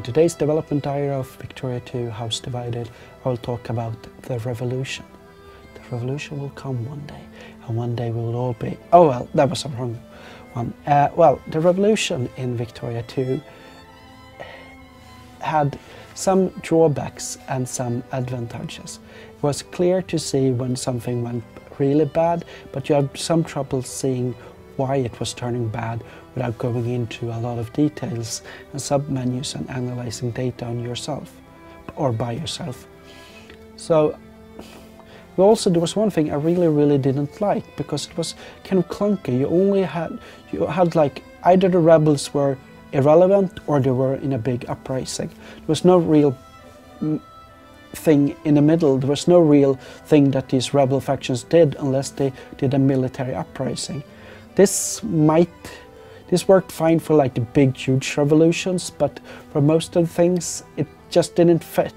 today's development diary of Victoria 2 House Divided, I will talk about the revolution. The revolution will come one day, and one day we will all be... Oh well, that was a wrong one. Well, the revolution in Victoria 2 had some drawbacks and some advantages. It was clear to see when something went really bad, but you had some trouble seeing why it was turning bad without going into a lot of details and submenus and analyzing data on yourself or by yourself. So there was one thing I really didn't like, because it was kind of clunky. You had like either the rebels were irrelevant or they were in a big uprising. There was no real thing in the middle. There was no real thing that these rebel factions did unless they did a military uprising. This worked fine for like the big huge revolutions, but for most of the things it just didn't fit.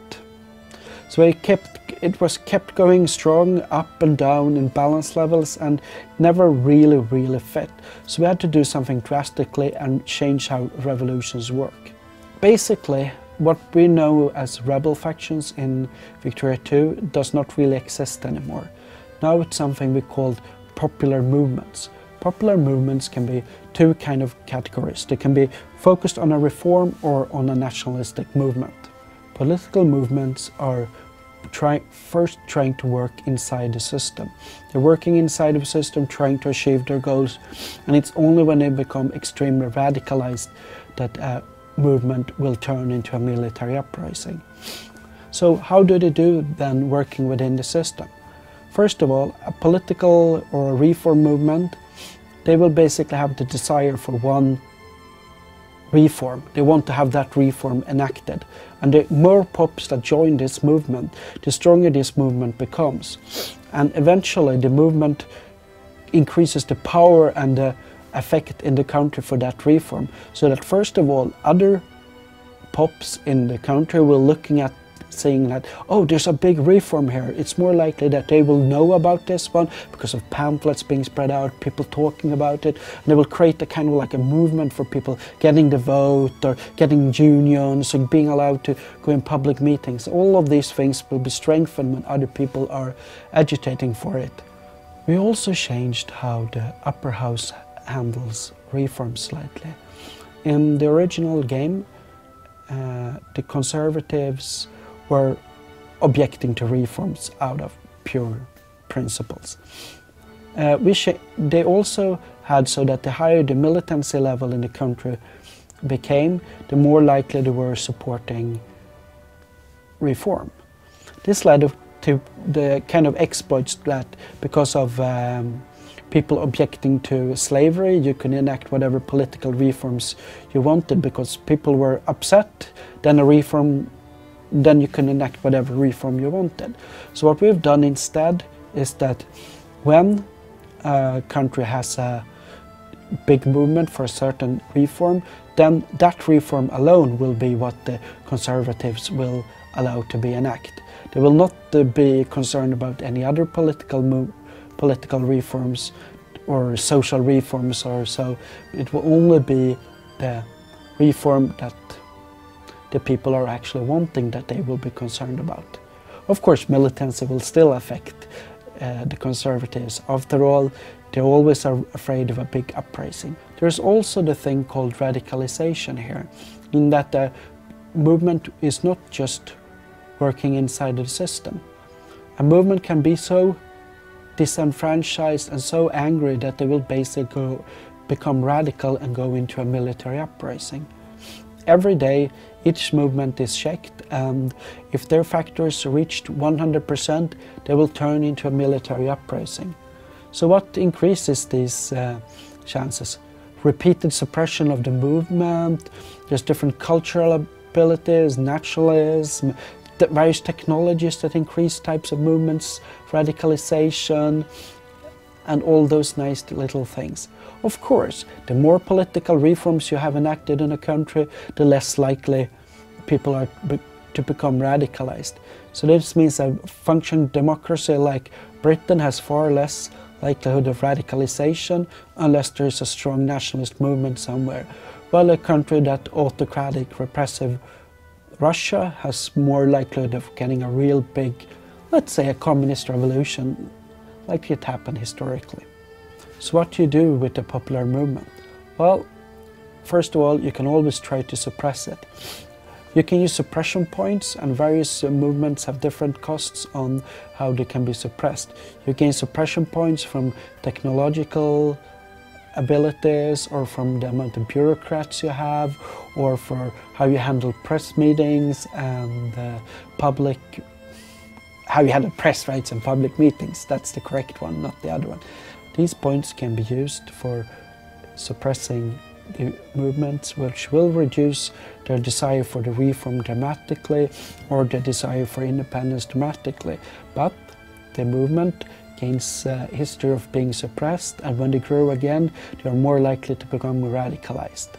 So it was kept going strong up and down in balance levels and never really fit. So we had to do something drastically and change how revolutions work. Basically, what we know as rebel factions in Victoria 2 does not really exist anymore. Now it's something we call popular movements. Popular movements can be two kind of categories. They can be focused on a reform or on a nationalistic movement. Political movements are first trying to work inside the system. They're working inside of a system, trying to achieve their goals, and it's only when they become extremely radicalized that a movement will turn into a military uprising. So how do they do then working within the system? First of all, a political or a reform movement, they will basically have the desire for one reform. They want to have that reform enacted. And the more pops that join this movement, the stronger this movement becomes. And eventually the movement increases the power and the effect in the country for that reform. So that first of all, other pops in the country will looking at saying that, oh, there's a big reform here. It's more likely that they will know about this one because of pamphlets being spread out, people talking about it, and they will create a kind of like a movement for people getting the vote or getting unions or being allowed to go in public meetings. All of these things will be strengthened when other people are agitating for it. We also changed how the upper house handles reforms slightly. In the original game, the Conservatives were objecting to reforms out of pure principles. They also had so that the higher the militancy level in the country became, the more likely they were supporting reform. This led to the kind of exploits that because of people objecting to slavery, you could enact whatever political reforms you wanted because people were upset, then you can enact whatever reform you wanted. So what we've done instead is that when a country has a big movement for a certain reform, then that reform alone will be what the Conservatives will allow to be enacted. They will not be concerned about any other political reforms or social reforms or so. It will only be the reform that the people are actually wanting that they will be concerned about. Of course, militancy will still affect the Conservatives. After all, they always are afraid of a big uprising. There's also the thing called radicalization here, in that the movement is not just working inside the system. A movement can be so disenfranchised and so angry that they will basically become radical and go into a military uprising. Every day, each movement is checked, and if their factors reached 100%, they will turn into a military uprising. So what increases these chances? Repeated suppression of the movement, there's different cultural abilities, naturalism, various technologies that increase types of movements, radicalization, and all those nice little things. Of course, the more political reforms you have enacted in a country, the less likely people are to become radicalized. So this means a functioning democracy like Britain has far less likelihood of radicalization unless there is a strong nationalist movement somewhere, while a country that autocratic, repressive Russia has more likelihood of getting a real big, let's say a communist revolution, like it happened historically. So what do you do with the popular movement? Well, first of all, you can always try to suppress it. You can use suppression points, and various movements have different costs on how they can be suppressed. You gain suppression points from technological abilities, or from the amount of bureaucrats you have, or for how you handle press meetings and how you handle press rights and public meetings. That's the correct one, not the other one. These points can be used for suppressing the movements, which will reduce their desire for the reform dramatically, or their desire for independence dramatically. But the movement gains a history of being suppressed, and when they grow again, they are more likely to become radicalized.